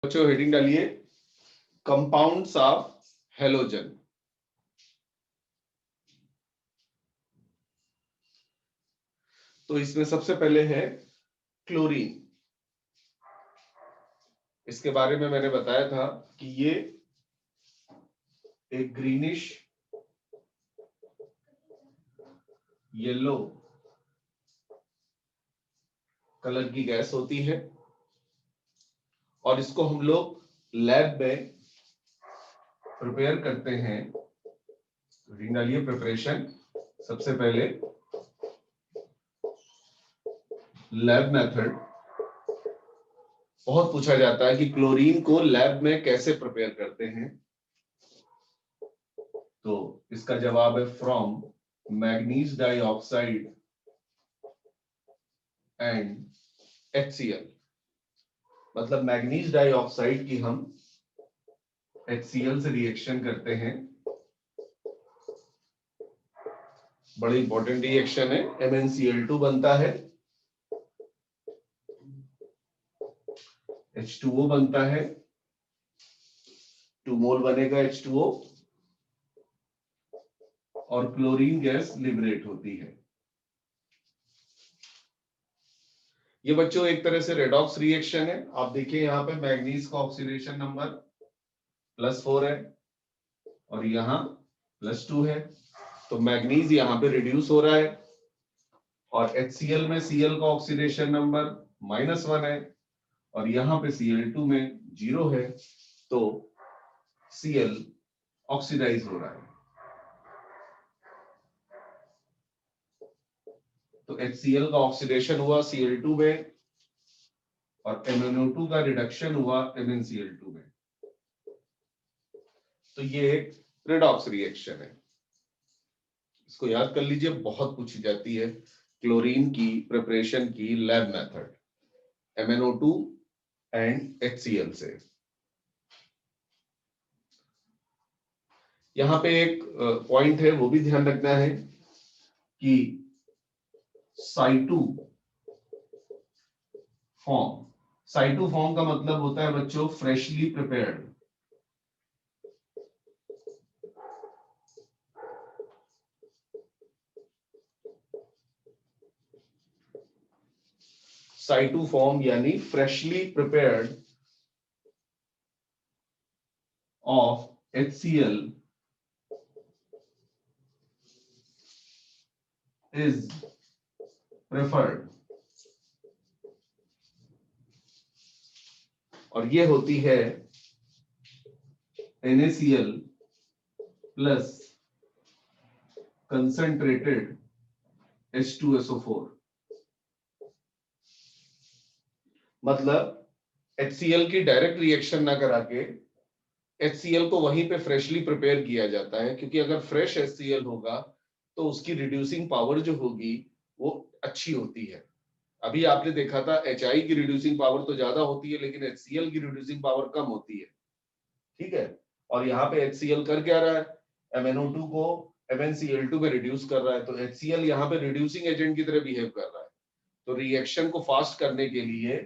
बच्चों हेडिंग डालिए compounds of halogen. तो इसमें सबसे पहले है क्लोरीन। इसके बारे में मैंने बताया था कि ये एक ग्रीनिश येलो कलर की गैस होती है और इसको हम लोग लैब में प्रिपेयर करते हैं। हेडिंग डालिए प्रिपरेशन। सबसे पहले लैब मेथड। बहुत पूछा जाता है कि क्लोरीन को लैब में कैसे प्रिपेयर करते हैं, तो इसका जवाब है from manganese dioxide and HCl। मतलब मैग्नीज डाइऑक्साइड की हम HCl से रिएक्शन करते हैं। बड़ी इंपॉर्टेंट रिएक्शन है। MnCl2 बनता है, H2O बनता है, 2 मोल बनेगा H2O और क्लोरीन गैस लिबरेट होती है। ये बच्चों एक तरह से रेडॉक्स रिएक्शन है। आप देखिए यहाँ पे मैग्नीज का ऑक्सीडेशन नंबर +4 है और यहाँ +2 है, तो मैग्नीज यहाँ पे रिड्यूस हो रहा है और HCl में Cl का ऑक्सीडेशन नंबर -1 है और यहाँ पे Cl2 में 0 है, तो Cl ऑक्सीडाइज हो रहा है। तो HCl का ऑक्सीडेशन हुआ Cl2 में और MnO2 का रिडक्शन हुआ MnCl2 में। तो ये एक रेडॉक्स रिएक्शन है। इसको याद कर लीजिए, बहुत पूछी जाती है क्लोरीन की प्रिपरेशन की lab method, MnO2 and HCl से। यहां पे एक पॉइंट है, वो भी ध्यान रखना है कि साइटू फॉर्म। साइटू फॉर्म का मतलब होता है बच्चों फ्रेशली प्रिपेयर्ड। साइटू फॉर्म यानी freshly prepared of HCl is preferred. और ये होती है NaCl प्लस कंसंट्रेटेड H2SO4। मतलब HCl की डायरेक्ट रिएक्शन ना करा के HCl को वहीं पे फ्रेशली प्रिपेयर किया जाता है, क्योंकि अगर फ्रेश HCl होगा तो उसकी रिड्यूसिंग पावर जो होगी वो अच्छी होती है। अभी आपने देखा था HI की रिड्यूसिंग पावर तो ज्यादा होती है लेकिन HCl की रिड्यूसिंग पावर कम होती है। ठीक है, और यहाँ पे HCl कर क्या रहा है, MnO2 को MnCl2 में रिड्यूस कर रहा है, तो HCl यहाँ पे रिड्यूसिंग एजेंट की तरह बिहेव कर रहा है। तो रिएक्शन को फास्ट करने के लिए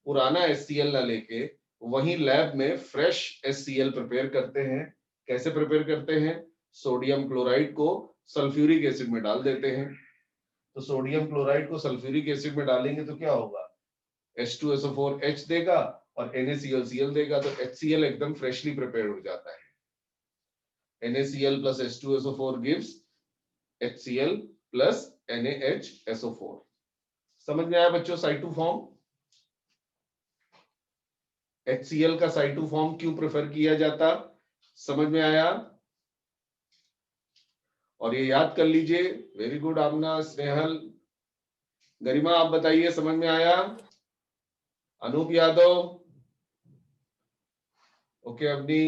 पुराना HCl ना लेके वहीं लैब में फ्रेश HCl प्रिपेयर करते हैं। कैसे प्रिपेयर करते हैं, सोडियम क्लोराइड को सल्फ्यूरिक एसिड में डाल देते हैं। तो सोडियम क्लोराइड को सल्फ्यूरिक एसिड में डालेंगे तो क्या होगा, H2SO4H देगा और NaClCl देगा, तो HCl एकदम फ्रेशली प्रिपेयर्ड हो जाता है। NaCl plus H2SO4 gives HCl plus NaHSO4। समझ में आया बच्चों साइटू फॉर्म? HCl का साइटू फॉर्म क्यों प्रेफर किया जाता, समझ में आया? और ये याद कर लीजिए। वेरी गुड आमना, स्नेहल, गरिमा, आप बताइए समझ में आया? अनूप यादव, ओके अवनी,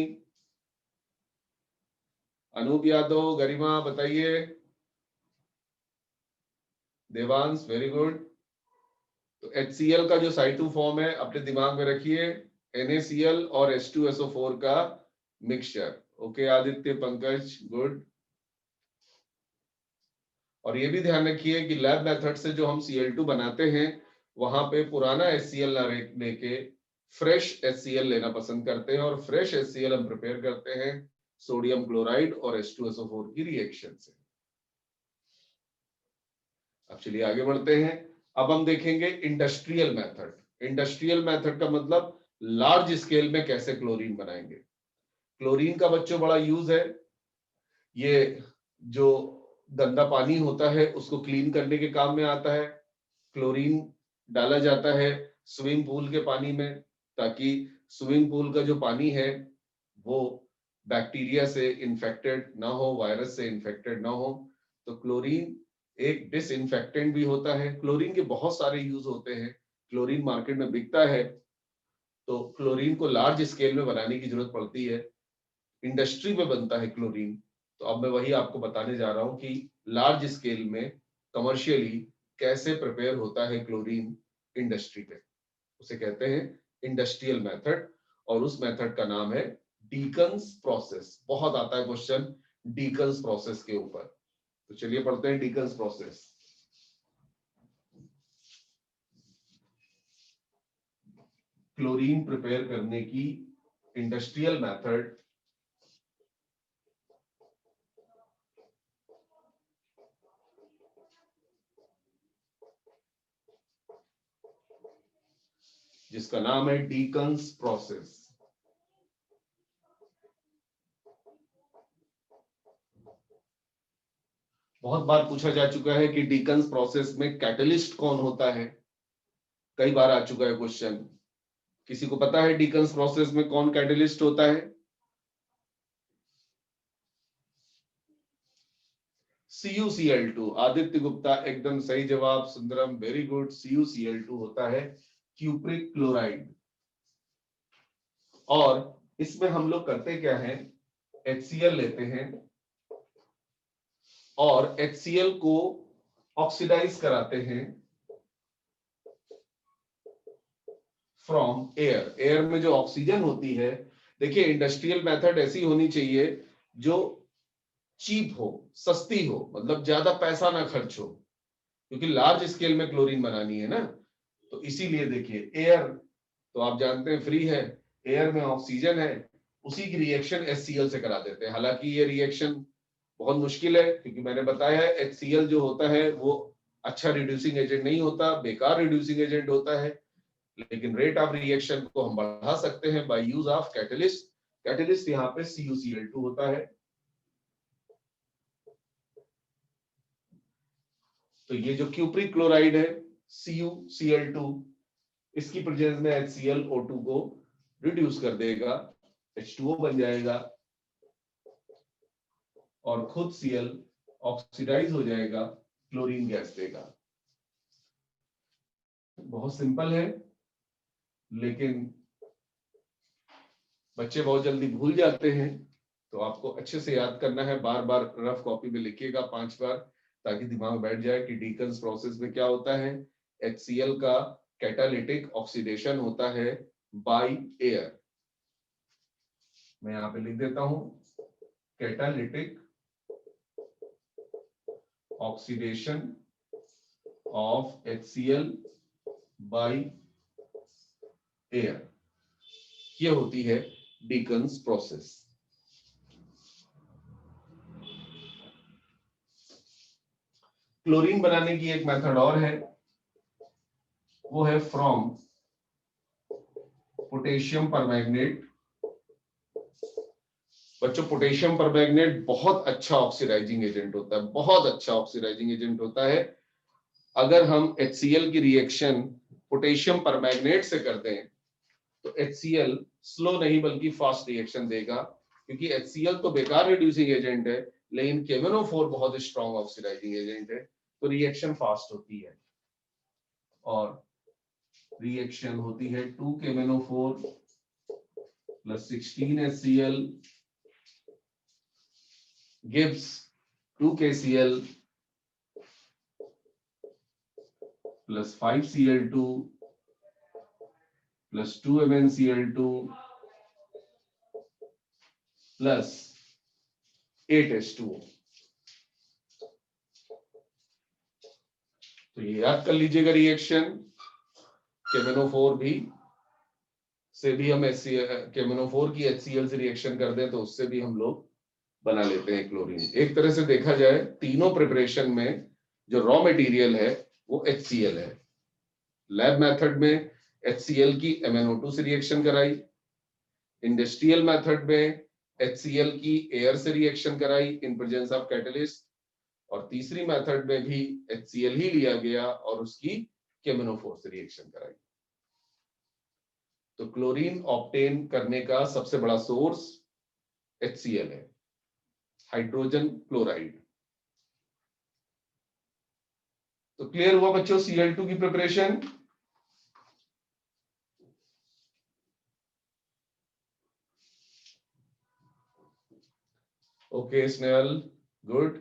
अनूप यादव, गरिमा बताइए, देवांश वेरी गुड। तो HCl का जो साइटू फॉर्म है अपने दिमाग में रखिए, NaCl और H2SO4 का mixture. Okay Aditya, Pankaj, good. और ये भी ध्यान रखिए कि लैब मेथड से जो हम Cl2 बनाते हैं वहां पे पुराना HCl ना लेके फ्रेश HCl लेना पसंद करते हैं, और फ्रेश HCl हम प्रिपेयर करते हैं सोडियम क्लोराइड और H2SO4 की रिएक्शन से। अब चलिए आगे बढ़ते हैं। अब हम देखेंगे इंडस्ट्रियल मेथड। इंडस्ट्रियल मेथड का मतलब लार्ज स्केल में कैसे क्लोरीन बनाएंगे। क्लोरीन का बच्चों बड़ा यूज है। ये जो गंदा पानी होता है उसको क्लीन करने के काम में आता है। क्लोरीन डाला जाता है स्विमिंग पूल के पानी में, ताकि स्विमिंग पूल का जो पानी है वो बैक्टीरिया से इन्फेक्टेड ना हो, वायरस से इन्फेक्टेड ना हो। तो क्लोरीन एक डिसइंफेक्टेंट भी होता है। क्लोरीन के बहुत सारे यूज होते हैं। क्लोरीन मार्केट में बिकता है, तो क्लोरीन को लार्ज स्केल में बनाने की जरूरत पड़ती है। इंडस्ट्री में बनता है क्लोरीन। तो अब मैं वही आपको बताने जा रहा हूं कि लार्ज स्केल में कमर्शियली कैसे प्रिपेयर होता है क्लोरीन इंडस्ट्री पे। उसे कहते हैं इंडस्ट्रियल मेथड, और उस मेथड का नाम है डीकन्स प्रोसेस। बहुत आता है क्वेश्चन डीकन्स प्रोसेस के ऊपर। तो चलिए पढ़ते हैं डीकन्स प्रोसेस। क्लोरीन प्रिपेयर करने की इंडस्ट्रियल मेथड जिसका नाम है डीकन्स प्रोसेस। बहुत बार पूछा जा चुका है कि डीकन्स प्रोसेस में कैटलिस्ट कौन होता है। कई बार आ चुका है क्वेश्चन। किसी को पता है डीकन्स प्रोसेस में कौन कैटलिस्ट होता है? CuCl2। आदित्य गुप्ता एकदम सही जवाब। Sundaram very good. CuCl2 होता है क्यूप्रिक क्लोराइड। और इसमें हम लोग करते क्या है, HCl लेते हैं और HCl को ऑक्सीडाइज कराते हैं फ्रॉम एयर। एयर में जो ऑक्सीजन होती है, देखिए इंडस्ट्रियल मेथड ऐसी होनी चाहिए जो चीप हो, सस्ती हो, मतलब ज्यादा पैसा ना खर्च हो, क्योंकि लार्ज स्केल में क्लोरीन बनानी है ना। तो इसीलिए देखिए एयर तो आप जानते हैं फ्री है, एयर में ऑक्सीजन है, उसी की रिएक्शन HCl से करा देते हैं। हालांकि ये रिएक्शन बहुत मुश्किल है, क्योंकि मैंने बताया है HCl जो होता है वो अच्छा रिड्यूसिंग एजेंट नहीं होता, बेकार रिड्यूसिंग एजेंट होता है। लेकिन रेट ऑफ रिएक्शन को हम बढ़ा सकते हैं by use of catalyst. Catalyst यहाँ पे CuCl2 होता है। तो ये जो क्यूप्रिक क्लोराइड है CuCl2, इसकी प्रेजेंस में HClO2 को रिड्यूस कर देगा, H2O बन जाएगा, और खुद Cl ऑक्सीडाइज हो जाएगा, क्लोरीन गैस देगा। बहुत सिंपल है, लेकिन बच्चे बहुत जल्दी भूल जाते हैं। तो आपको अच्छे से याद करना है, बार बार रफ कॉपी में लिखिएगा 5 बार, ताकि दिमाग में बैठ जाए कि डीकन्स प्रोसेस में क्या होता है। HCl का कैटालिटिक ऑक्सीडेशन होता है बाय एयर। मैं यहां पे लिख देता हूं, catalytic oxidation of HCl by air, ये होती है डीकन्स प्रोसेस। क्लोरीन बनाने की एक मेथड और है, वो है फ्रॉम पोटेशियम परमैंगनेट। बच्चों पोटेशियम परमैंगनेट बहुत अच्छा ऑक्सीडाइजिंग एजेंट होता है, बहुत अच्छा ऑक्सीडाइजिंग एजेंट होता है। अगर हम HCl की रिएक्शन पोटेशियम परमैंगनेट से करते हैं तो HCl स्लो नहीं बल्कि फास्ट रिएक्शन देगा, क्योंकि HCl तो बेकार रिड्यूसिंग एजेंट है, लेकिन KMnO4 बहुत स्ट्रॉन्ग ऑक्सीडाइजिंग एजेंट है, तो रिएक्शन फास्ट होती है। और रिएक्शन होती है 2 KMnO4 plus 16 HCl gives 2 KCl plus 5 Cl2 plus 2 MnCl2 plus 8 H2O। तो ये याद कर लीजिएगा रिएक्शन। KMnO4 भी से भी हम KMnO4 की HCl से रिएक्शन कर दें तो उससे भी हम लोग बना लेते हैं क्लोरीन। एक तरह से देखा जाए तीनों प्रिपरेशन में जो रॉ मटेरियल है वो HCl है। लैब मेथड में HCl की MnO2 से रिएक्शन कराई, इंडस्ट्रियल मेथड में HCl की एयर से रिएक्शन कराई इन प्रेजेंस ऑफ कैटलिस्ट, और तीसरी मेथड में भी HCl ही लिया गया और उसकी KMnO4 से रिएक्शन कराई। तो क्लोरीन ऑब्टेन करने का सबसे बड़ा सोर्स HCl है, हाइड्रोजन क्लोराइड। तो क्लियर हुआ बच्चों Cl2 की प्रिपरेशन? Okay Snehal, good.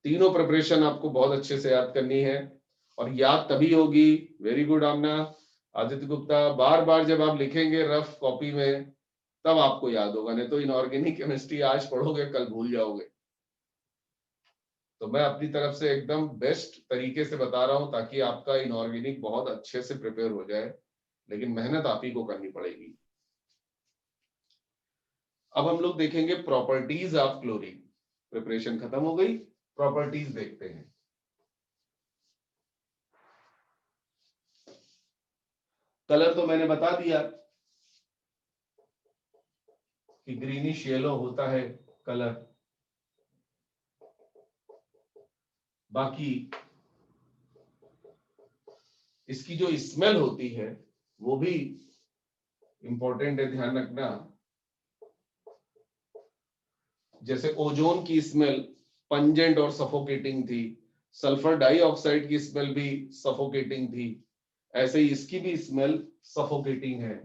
तीनों प्रिपरेशन आपको बहुत अच्छे से याद करनी है, और याद तभी होगी, वेरी गुड आमना, आदित्य गुप्ता, बार बार जब आप लिखेंगे रफ कॉपी में तब आपको याद होगा, नहीं तो इनऑर्गेनिक केमिस्ट्री आज पढ़ोगे कल भूल जाओगे। तो मैं अपनी तरफ से एकदम बेस्ट तरीके से बता रहा हूं ताकि आपका इनऑर्गेनिक बहुत अच्छे से प्रिपेयर हो जाए, लेकिन मेहनत आप ही को करनी पड़ेगी। अब हम लोग देखेंगे प्रॉपर्टीज ऑफ क्लोरीन। प्रिपरेशन खत्म हो गई, प्रॉपर्टीज देखते हैं। कलर तो मैंने बता दिया कि ग्रीनिश येलो होता है कलर। बाकी इसकी जो स्मेल होती है वो भी इंपॉर्टेंट है, ध्यान रखना। जैसे ओजोन की स्मेल पंजेंट और सफोकेटिंग थी, सल्फर डाइऑक्साइड की स्मेल भी सफोकेटिंग थी, ऐसे ही इसकी भी स्मेल सफोकेटिंग है।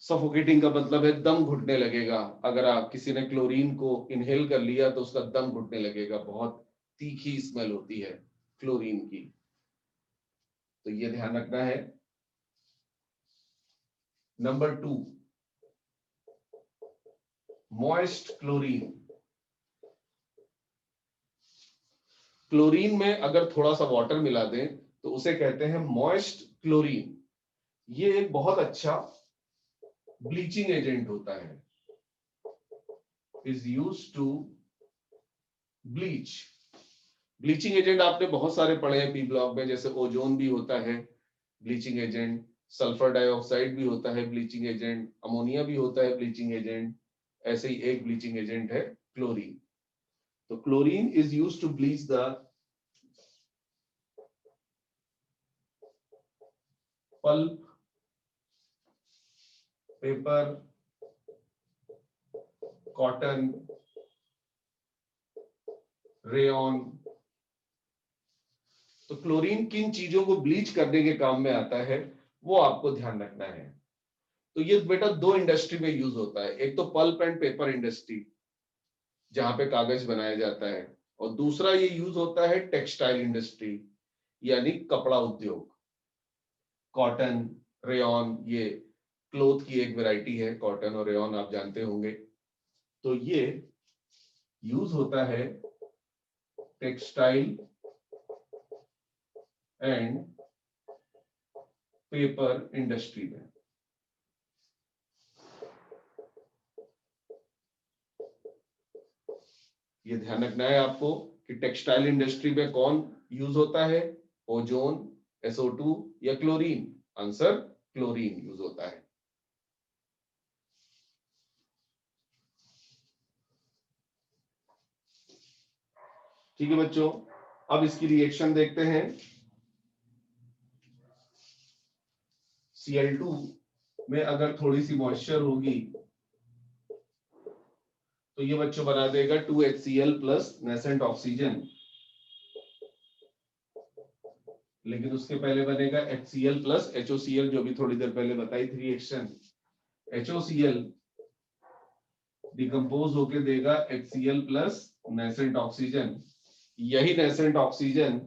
सफोकेटिंग का मतलब है दम घुटने लगेगा। अगर आप किसी ने क्लोरीन को इनहेल कर लिया तो उसका दम घुटने लगेगा, बहुत तीखी स्मेल होती है क्लोरीन की, तो ये ध्यान रखना है। Number 2, moist chlorine. क्लोरीन में अगर थोड़ा सा वाटर मिला दें तो उसे कहते हैं मॉइस्ट क्लोरीन। ये एक बहुत अच्छा ब्लीचिंग एजेंट होता है, is used to bleach. Bleaching agent आपने बहुत सारे पढ़े हैं पी ब्लॉक में, जैसे ओजोन भी होता है ब्लीचिंग एजेंट, सल्फर डाइऑक्साइड भी होता है ब्लीचिंग एजेंट, अमोनिया भी होता है ब्लीचिंग एजेंट, ऐसे ही एक ब्लीचिंग एजेंट है क्लोरीन। तो chlorine is used to bleach the pulp, paper, cotton, rayon. तो क्लोरीन किन चीजों को ब्लीच करने के काम में आता है वो आपको ध्यान रखना है। तो ये बेटा दो इंडस्ट्री में यूज होता है, एक तो पल्प एंड पेपर इंडस्ट्री जहां पे कागज बनाया जाता है, और दूसरा ये यूज होता है टेक्सटाइल इंडस्ट्री यानी कपड़ा उद्योग। कॉटन, रेयन, ये क्लोथ की एक वैरायटी है, कॉटन और रेयन आप जानते होंगे। तो ये यूज होता है टेक्सटाइल एंड पेपर इंडस्ट्री में। ये ध्यान रखना है आपको कि टेक्सटाइल इंडस्ट्री में कौन यूज होता है, ओजोन, SO2 या क्लोरीन। आंसर क्लोरीन यूज होता है। ठीक है बच्चों, अब इसकी रिएक्शन देखते हैं। Cl2 में अगर थोड़ी सी मॉइस्चर होगी तो ये बच्चों बना देगा 2HCl प्लस नेसेंट ऑक्सीजन, लेकिन उसके पहले बनेगा HCl प्लस HOCl, जो भी थोड़ी देर पहले बताई थी रिएक्शन। HOCl डिकम्पोज होके देगा HCl प्लस नेसेंट ऑक्सीजन। यही नेसेंट ऑक्सीजन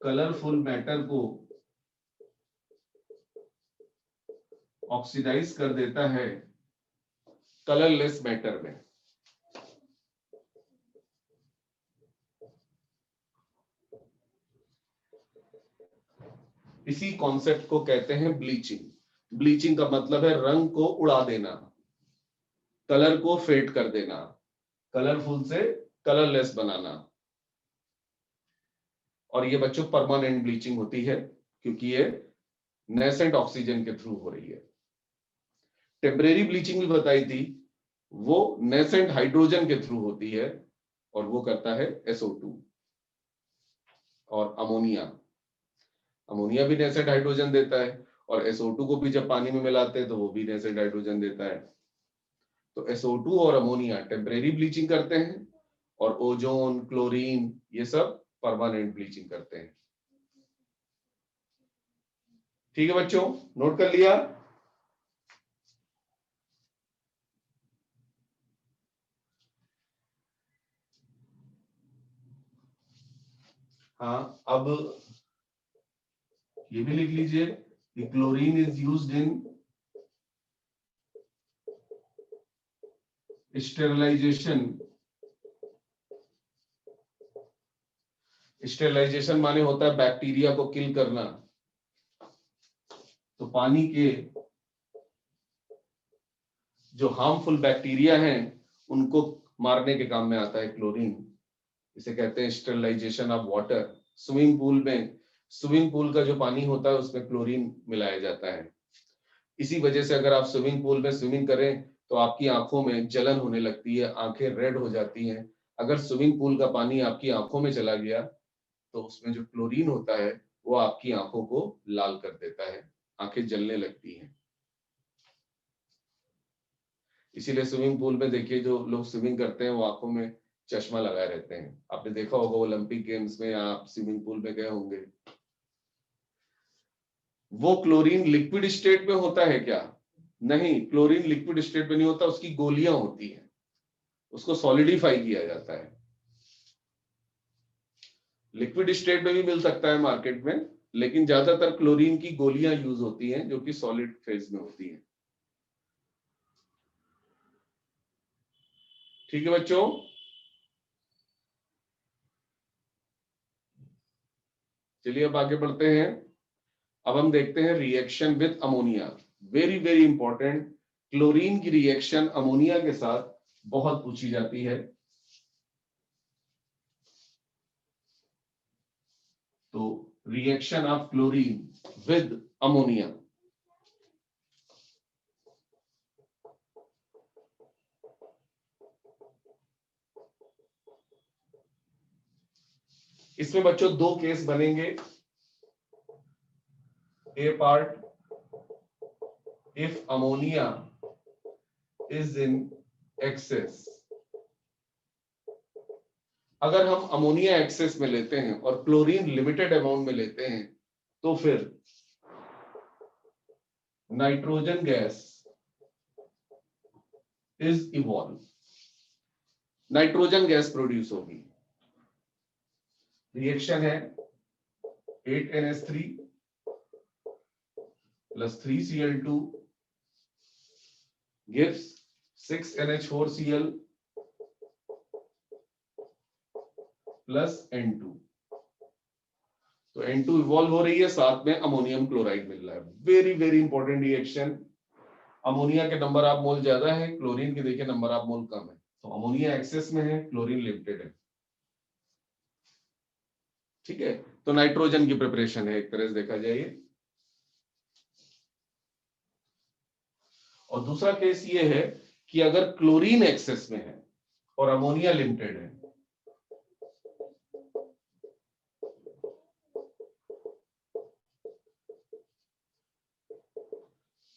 कलरफुल मैटर को ऑक्सीडाइज कर देता है कलरलेस मैटर में। इसी कॉन्सेप्ट को कहते हैं ब्लीचिंग। ब्लीचिंग का मतलब है रंग को उड़ा देना, कलर को फेड कर देना, कलरफुल से कलरलेस बनाना। और ये बच्चों परमानेंट ब्लीचिंग होती है क्योंकि ये नेसेंट ऑक्सीजन के थ्रू हो रही है। टेम्परेरी ब्लीचिंग भी बताई थी, वो नेसेंट हाइड्रोजन के थ्रू होती है और वो करता है SO2 और अमोनिया। अमोनिया भी नेसेंट हाइड्रोजन देता है और SO2 को भी जब पानी में मिलाते हैं तो वो भी नेसेंट हाइड्रोजन देता है। तो SO2 और अमोनिया टेम्परेरी ब्लीचिंग करते हैं और ओजोन, क्लोरीन ये सब परमानेंट ब्लीचिंग करते हैं। ठीक है बच्चों, नोट कर लिया? हाँ, अब ये भी लिख लीजिए कि chlorine is used in sterilization. Sterilization माने होता है बैक्टीरिया को किल करना। तो पानी के जो हार्मफुल बैक्टीरिया हैं उनको मारने के काम में आता है क्लोरीन। इसे कहते हैं sterilization of water. Swimming pool का जो पानी होता है उसमें क्लोरीन मिलाया जाता है। इसी वजह से अगर आप स्विमिंग पूल में स्विमिंग करें तो आपकी आंखों में जलन होने लगती है, आंखें रेड हो जाती हैं। अगर स्विमिंग पूल का पानी आपकी आंखों में चला गया तो उसमें जो क्लोरीन होता है वो आपकी आंखों को लाल कर देता है, आंखें जलने लगती हैं। इसीलिए स्विमिंग पूल में देखिए जो लोग स्विमिंग करते हैं वो आंखों में चश्मा लगाए रहते हैं। आपने देखा होगा ओलंपिक गेम्स में, आप स्विमिंग पूल में गए होंगे। वो क्लोरीन लिक्विड स्टेट में होता है क्या? नहीं, क्लोरीन लिक्विड स्टेट में नहीं होता, उसकी गोलियां होती हैं, उसको सॉलिडिफाई किया जाता है। लिक्विड स्टेट में भी मिल सकता है मार्केट में, लेकिन ज्यादातर क्लोरीन की गोलियां यूज होती हैं जो कि सॉलिड फेज में होती हैं। ठीक है बच्चों, चलिए अब आगे बढ़ते हैं। अब हम देखते हैं reaction with ammonia. Very very important, chlorine की रिएक्शन अमोनिया के साथ बहुत पूछी जाती है। तो reaction of chlorine with ammonia. इसमें बच्चों दो केस बनेंगे। A part, if ammonia is in excess. अगर हम अमोनिया एक्सेस में लेते हैं और क्लोरीन लिमिटेड अमाउंट में लेते हैं तो फिर nitrogen gas is evolve, nitrogen gas produce होगी। रिएक्शन है 8NH3 plus 3Cl2 gives 6NH4Cl plus N2। तो N2 इवॉल्व हो रही है, साथ में अमोनियम क्लोराइड मिल रहा है। Very very important reaction. Ammonia के नंबर ऑफ मोल ज्यादा है, क्लोरीन के देखिए नंबर ऑफ मोल कम है। तो अमोनिया एक्सेस में है, क्लोरीन लिमिटेड है। ठीक है, तो नाइट्रोजन की प्रिपरेशन है एक तरह से देखा जाए। और दूसरा केस ये है कि अगर क्लोरीन एक्सेस में है और अमोनिया लिमिटेड है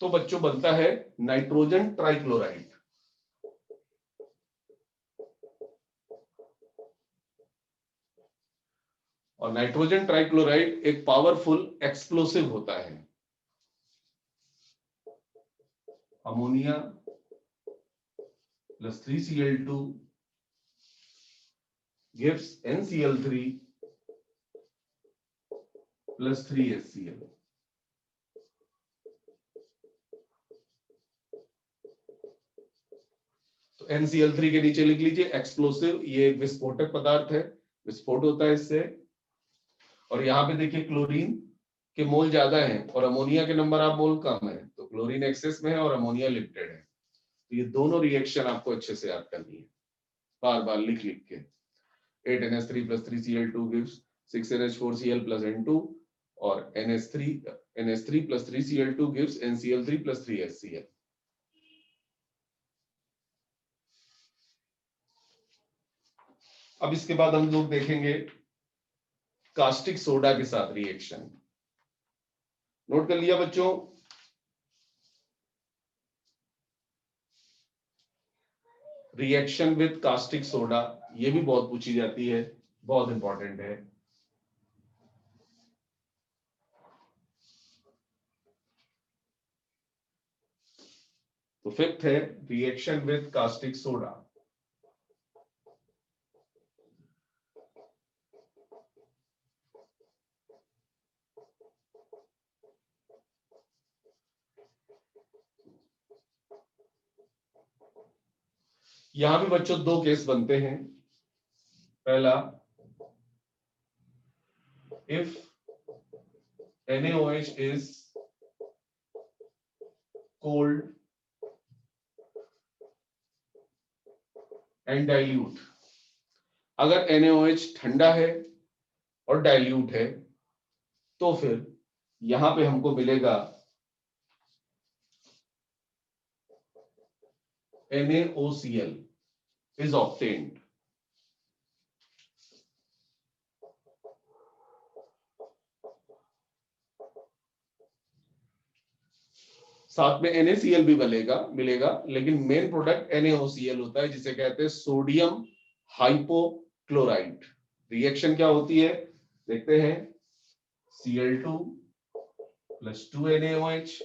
तो बच्चों बनता है नाइट्रोजन ट्राइक्लोराइड। और नाइट्रोजन ट्राइक्लोराइड एक पावरफुल एक्सप्लोसिव होता है। Ammonia plus 3Cl2 gives NCl3 plus 3HCl। तो NCl3 के नीचे लिख लीजिए एक्सप्लोसिव, ये विस्फोटक पदार्थ है, विस्फोट होता है इससे। और यहाँ पे देखिए क्लोरीन के मोल ज्यादा हैं और अमोनिया के नंबर ऑफ मोल कम है, तो क्लोरीन एक्सेस में है और अमोनिया लिमिटेड है। तो ये दोनों रिएक्शन आपको अच्छे से याद करनी है, बार बार लिख लिख के। 8NH3 plus 3Cl2 gives 6NH4Cl plus N2 और NH3 plus 3Cl2 gives NCl3 plus 3HCl। अब इसके बाद हम लोग देखेंगे कास्टिक सोडा के साथ रिएक्शन। नोट कर लिया बच्चों? रिएक्शन विद कास्टिक सोडा, ये भी बहुत पूछी जाती है, बहुत इंपॉर्टेंट है। तो फिफ्थ है रिएक्शन विद कास्टिक सोडा। यहां भी बच्चों दो केस बनते हैं। पहला, if NaOH is cold and dilute, अगर NaOH ठंडा है और डाइल्यूट है तो फिर यहां पे हमको मिलेगा NaOCl is obtained। साथ में NaCl भी मिलेगा, लेकिन मेन प्रोडक्ट NaOCl होता है, जिसे कहते हैं सोडियम हाइपोक्लोराइट। रिएक्शन क्या होती है देखते हैं। Cl2 plus 2NaOH,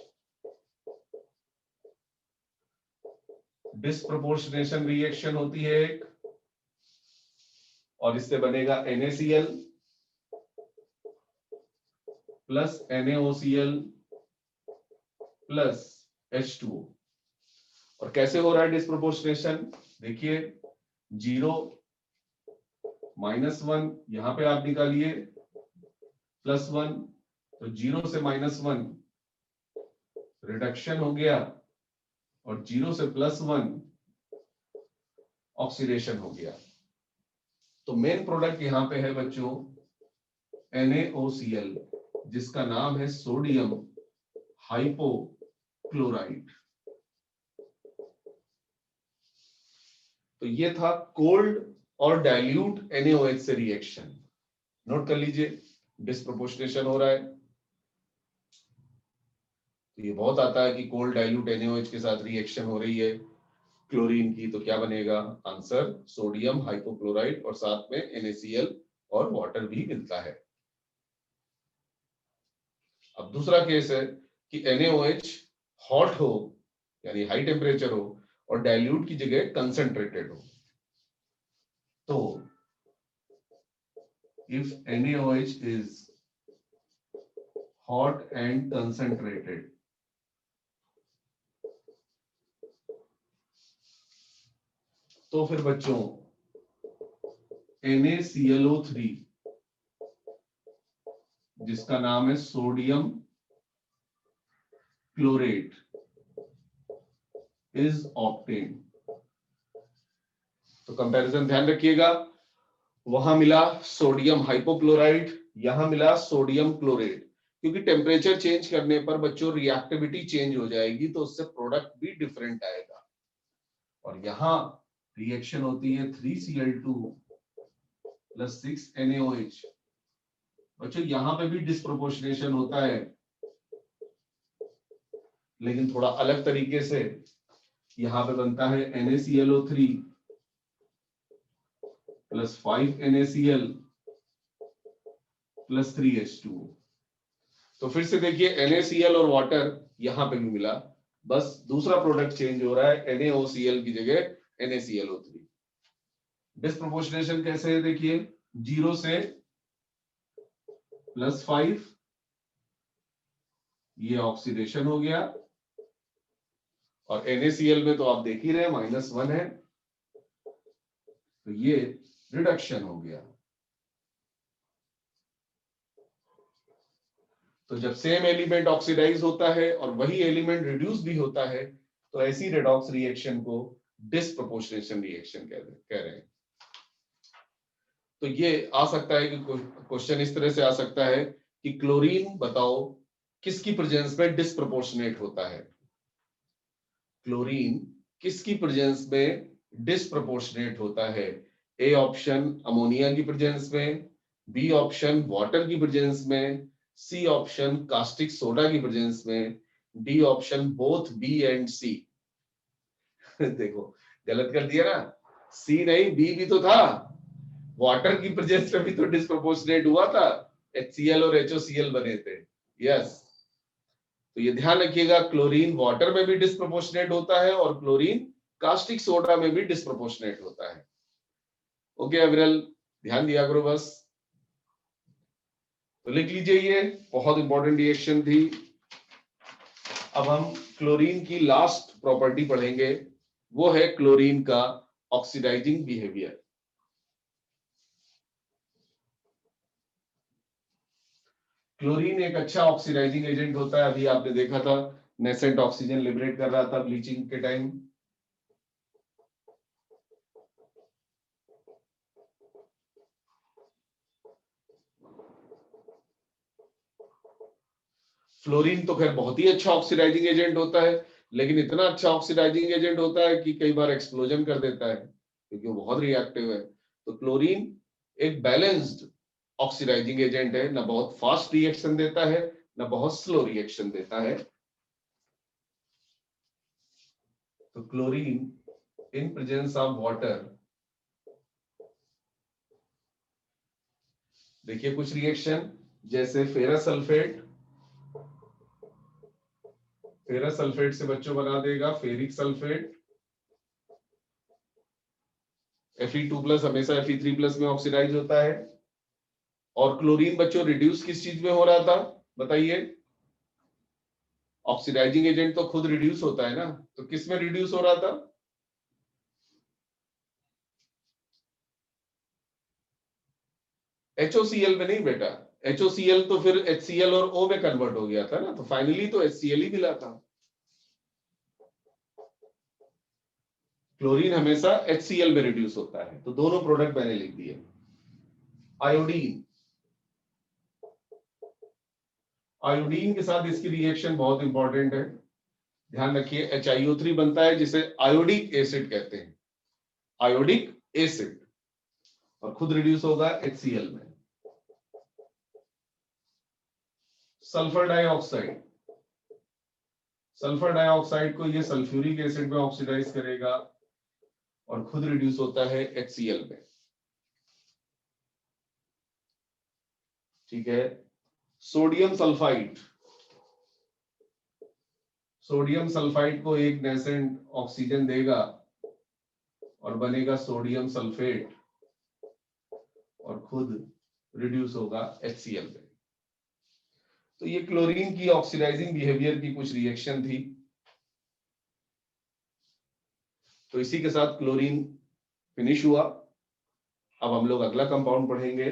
disproportionation reaction होती है एक, और इससे बनेगा NaCl plus NaOCl plus H2O। और कैसे हो रहा है डिस्प्रोपोर्शनेशन देखिए, 0 -1 यहां पे आप निकालिए, +1, तो 0 से -1 रिडक्शन हो गया और 0 से +1 ऑक्सीडेशन हो गया। तो मेन प्रोडक्ट यहां पे है बच्चों NaOCl, जिसका नाम है सोडियम हाइपोक्लोराइट। तो ये था कोल्ड और डाइल्यूट NaOH से रिएक्शन। नोट कर लीजिए, डिस्प्रोपोर्शनेशन हो रहा है। तो ये बहुत आता है कि कोल्ड डाइल्यूट NaOH के साथ रिएक्शन हो रही है क्लोरीन की, तो क्या बनेगा आंसर सोडियम हाइपोक्लोराइट, और साथ में NaCl और वाटर भी मिलता है। अब दूसरा केस है कि NaOH हॉट हो, यानी हाई टेम्परेचर हो, और डाइल्यूट की जगह कंसंट्रेटेड हो। तो if NaOH is hot and concentrated, तो फिर बच्चों NaClO3, जिसका नाम है सोडियम क्लोरेट, इज ऑब्टेन्ड। तो कंपैरिजन ध्यान रखिएगा, वहां मिला सोडियम हाइपोक्लोराइट, यहां मिला सोडियम क्लोरेट। क्योंकि टेम्परेचर चेंज करने पर बच्चों रिएक्टिविटी चेंज हो जाएगी, तो उससे प्रोडक्ट भी डिफरेंट आएगा। और यहां रिएक्शन होती है 3Cl2 प्लस 6NaOH। बच्चों यहां पे भी डिस्प्रोपोर्शनेशन होता है, लेकिन थोड़ा अलग तरीके से। यहां पे बनता है NaClO3 plus 5NaCl plus 3H2O। तो फिर से देखिए, NaCl और वाटर यहां पे भी मिला, बस दूसरा प्रोडक्ट चेंज हो रहा है, NaOCl की जगह NaClO3। डिस्प्रोपोर्शनेशन कैसे है देखिए, 0 से +5, ये ऑक्सीडेशन हो गया, और NaCl में तो आप देख ही रहे -1 है, तो ये रिडक्शन हो गया। तो जब सेम एलिमेंट ऑक्सीडाइज होता है और वही एलिमेंट रिड्यूस भी होता है तो ऐसी रेडॉक्स रिएक्शन को डिस्प्रोपोर्शनेशन रिएक्शन कह रहे हैं। तो ये आ सकता है कि क्वेश्चन इस तरह से आ सकता है कि क्लोरीन बताओ किसकी प्रेजेंस में डिस्प्रोपोर्शनेट होता है। क्लोरीन किसकी प्रेजेंस में डिस्प्रोपोर्शनेट होता है? ए ऑप्शन अमोनिया की प्रेजेंस में, बी ऑप्शन वाटर की प्रेजेंस में, सी ऑप्शन कास्टिक सोडा की प्रेजेंस में, D option both B and C. देखो गलत कर दिया ना, सी नहीं बी भी तो था, वाटर की प्रेजेंस में भी तो डिस्प्रोपोर्शनेट हुआ था, HCl और HOCl बने थे। यस, तो ये ध्यान रखिएगा, क्लोरीन वाटर में भी डिस्प्रोपोर्शनेट होता है और क्लोरीन कास्टिक सोडा में भी डिस्प्रोपोर्शनेट होता है। ओके अविरल, ध्यान दिया करो बस। तो लिख लीजिए, ये बहुत इंपॉर्टेंट रिएक्शन थी। अब हम क्लोरीन की लास्ट प्रॉपर्टी पढ़ेंगे, वो है क्लोरीन का ऑक्सीडाइजिंग बिहेवियर। क्लोरीन एक अच्छा ऑक्सीडाइजिंग एजेंट होता है। अभी आपने देखा था नेसेंट ऑक्सीजन लिबरेट कर रहा था ब्लीचिंग के टाइम। फ्लोरीन तो खैर बहुत ही अच्छा ऑक्सीडाइजिंग एजेंट होता है, लेकिन इतना अच्छा ऑक्सीडाइजिंग एजेंट होता है कि कई बार एक्सप्लोजन कर देता है क्योंकि वो बहुत रिएक्टिव है। तो क्लोरीन एक बैलेंस्ड ऑक्सीडाइजिंग एजेंट है, ना बहुत फास्ट रिएक्शन देता है ना बहुत स्लो रिएक्शन देता है। तो chlorine in presence of water, देखिए कुछ रिएक्शन जैसे फेरस सल्फेट, फेरस सल्फेट से बच्चों बना देगा फेरिक सल्फेट। Fe2+ हमेशा Fe3+ में ऑक्सीडाइज होता है। और क्लोरीन बच्चों रिड्यूस किस चीज में हो रहा था बताइए? ऑक्सीडाइजिंग एजेंट तो खुद रिड्यूस होता है ना, तो किस में रिड्यूस हो रहा था? HOCl में नहीं बेटा, HOCl तो फिर HCl और O में कन्वर्ट हो गया था ना, तो फाइनली तो HCl ही मिला था। क्लोरीन हमेशा HCl में रिड्यूस होता है, तो दोनों प्रोडक्ट मैंने लिख दिए। आयोडीन, आयोडीन के साथ इसकी रिएक्शन बहुत इंपॉर्टेंट है, ध्यान रखिए। HiO3 बनता है जिसे आयोडिक एसिड कहते हैं, आयोडिक एसिड, और खुद रिड्यूस होगा HCl में। सल्फर डाइऑक्साइड, सल्फर डाइऑक्साइड को ये सल्फ्यूरिक एसिड में ऑक्सीडाइज करेगा और खुद रिड्यूस होता है HCl में। ठीक है। सोडियम सल्फाइड, सोडियम सल्फाइड को एक नेसेंट ऑक्सीजन देगा और बनेगा सोडियम सल्फेट और खुद रिड्यूस होगा HCl में। तो ये क्लोरीन की ऑक्सीडाइजिंग बिहेवियर की कुछ रिएक्शन थी। तो इसी के साथ क्लोरीन फिनिश हुआ। अब हम लोग अगला कंपाउंड पढ़ेंगे,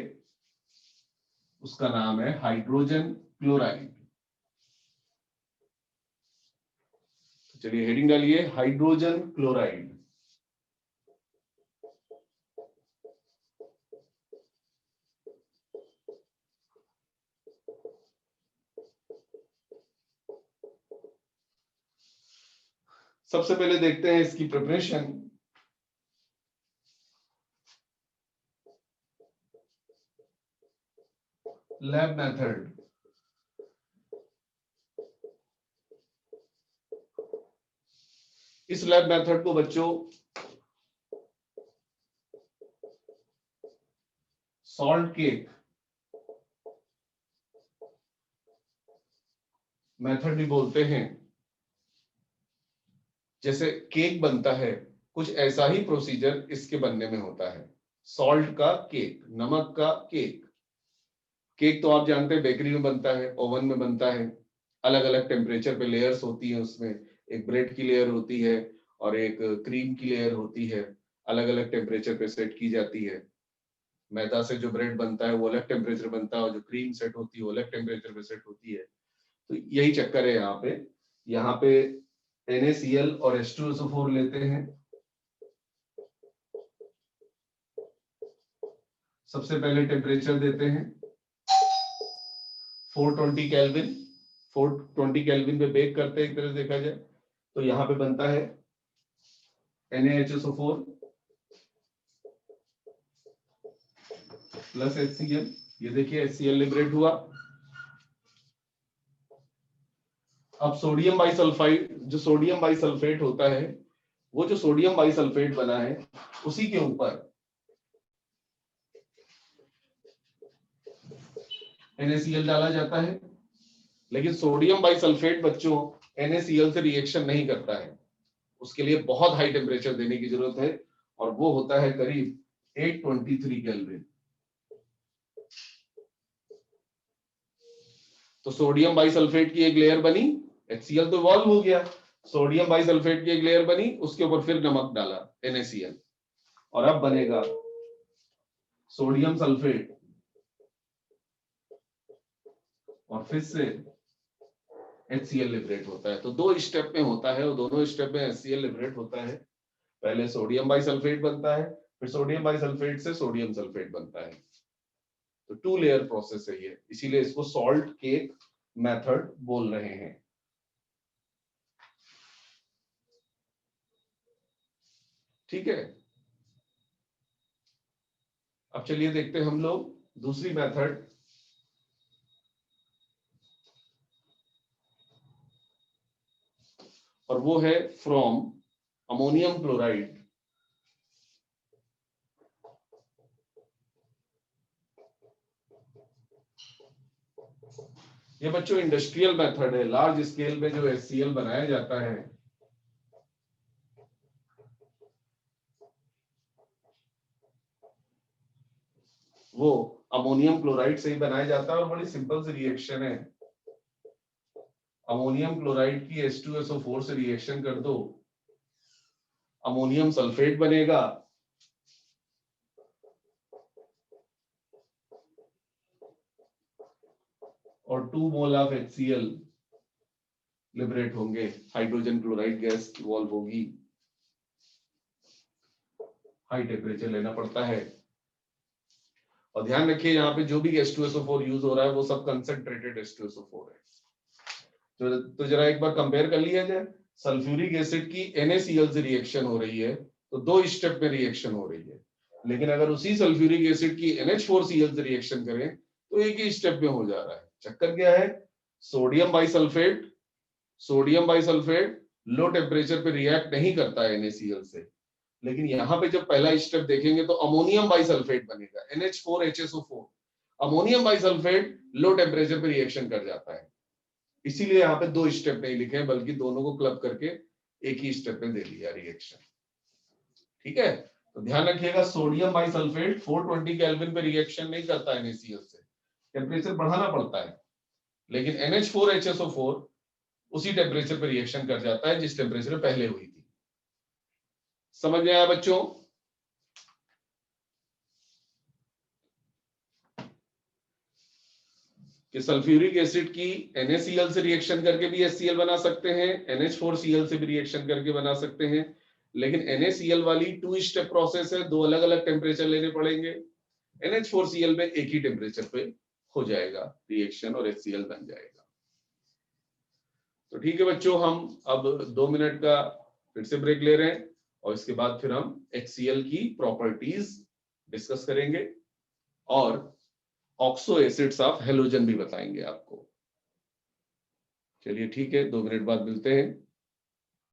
उसका नाम है हाइड्रोजन क्लोराइड। चलिए हेडिंग डालिए, हाइड्रोजन क्लोराइड। सबसे पहले देखते हैं इसकी प्रिपरेशन। लैब मेथड, इस लैब मेथड को बच्चों सॉल्ट केक मेथड भी बोलते हैं। जैसे केक बनता है, कुछ ऐसा ही प्रोसीजर इसके बनने में होता है। सॉल्ट का केक, नमक का केक। केक तो आप जानते हैं बेकरी में बनता है, ओवन में बनता है, अलग अलग टेम्परेचर पे लेयर्स होती है, उसमें एक ब्रेड की लेयर होती है और एक क्रीम की लेयर होती है, अलग अलग टेम्परेचर पे सेट की जाती है। मैदा से जो ब्रेड बनता है वो अलग टेम्परेचर बनता है और जो क्रीम सेट होती है वो अलग टेम्परेचर पे सेट होती है। तो यही चक्कर है यहाँ पे NaCl और H2SO4 लेते हैं। सबसे पहले टेम्परेचर देते हैं 420 केल्विन। 420 केल्विन पे बेक करते हैं एक तरह से देखा जाए तो यहाँ पे बनता है NaHSO4 प्लस HCl। ये देखिए HCl लिबरेट हुआ। अब सोडियम बाइसल्फाइड, जो सोडियम बाइसल्फेट होता है, वो जो सोडियम बाइसल्फेट बना है उसी के ऊपर NaCl डाला जाता है। लेकिन सोडियम बाइसल्फेट बच्चों NaCl से रिएक्शन नहीं करता है, उसके लिए बहुत हाई टेम्परेचर देने की जरूरत है और वो होता है करीब 823 केल्विन। तो सोडियम बाइसल्फेट की एक लेयर बनी, HCl तो इवॉल्व हो गया, सोडियम बाइसल्फेट की एक लेयर बनी, उसके ऊपर फिर नमक डाला NaCl और अब बनेगा सोडियम सल्फेट और फिर से HCl लिबरेट होता है। तो दो स्टेप में होता है और दोनों स्टेप में HCl लिबरेट होता है। पहले सोडियम बाइसल्फेट बनता है, फिर सोडियम बाइसल्फेट से सोडियम सल्फेट बनता है। तो 2 लेयर प्रोसेस है ये, इसीलिए इसको सॉल्ट केक मेथड बोल रहे हैं। ठीक है, अब चलिए देखते हैं हम लोग दूसरी मेथड। और वो है फ्रॉम अमोनियम क्लोराइड ये बच्चों इंडस्ट्रियल मेथड है, लार्ज स्केल में जो HCl बनाया जाता है वो अमोनियम क्लोराइड से ही बनाया जाता है और बड़ी सिंपल सी रिएक्शन है। अमोनियम क्लोराइड की H2SO4 से रिएक्शन कर दो, अमोनियम सल्फेट बनेगा और 2 मोल ऑफ HCl लिबरेट होंगे, हाइड्रोजन क्लोराइड गैस इवॉल्व होगी। हाई टेम्परेचर लेना पड़ता है और ध्यान रखिए यहाँ पे जो भी H2SO4 यूज हो रहा है वो सब कंसंट्रेटेड H2SO4 है। तो जरा एक बार कंपेयर कर लिया जाए, सल्फ्यूरिक एसिड की NaCl से रिएक्शन हो रही है तो 2 स्टेप में रिएक्शन हो रही है, लेकिन अगर उसी सल्फ्यूरिक एसिड की NH4Cl से रिएक्शन करें तो एक ही स्टेप में हो जा रहा है। चक्कर क्या है, सोडियम बाइसल्फेट लो टेम्परेचर पे रिएक्ट नहीं करता है NaCl से, लेकिन यहाँ पे जब पहला स्टेप देखेंगे तो अमोनियम बाइसल्फेट बनेगा NH4HSO4। Ammonium bisulphate low temperature पे रिएक्शन कर जाता है, इसीलिए यहाँ पे 2 स्टेप नहीं लिखे हैं बल्कि दोनों को क्लब करके एक ही स्टेप में दे दिया रिएक्शन। ठीक है, तो ध्यान रखिएगा सोडियम बाइसल्फेट 420 केल्विन पे रिएक्शन नहीं करता है NaCl से, टेम्परेचर बढ़ाना पड़ता है, लेकिन NH4HSO4 उसी टेम्परेचर पे रिएक्शन कर जाता है जिस टेम्परेचर पे पहले हुई थी। समझ में आया बच्चों? कि सल्फ्यूरिक एसिड की NaCl से रिएक्शन करके भी HCl बना सकते हैं, NH4Cl से भी रिएक्शन करके बना सकते हैं, लेकिन NaCl वाली 2 स्टेप प्रोसेस है, 2 अलग अलग टेम्परेचर लेने पड़ेंगे। NH4Cl में एक ही टेम्परेचर पे हो जाएगा रिएक्शन और HCl बन जाएगा। तो ठीक है बच्चों, हम अब 2 मिनट का फिर से ब्रेक ले रहे हैं और इसके बाद फिर हम HCl की प्रॉपर्टीज डिस्कस करेंगे और ऑक्सो एसिड्स ऑफ हेलोजन भी बताएंगे आपको। चलिए ठीक है, 2 मिनट बाद मिलते हैं।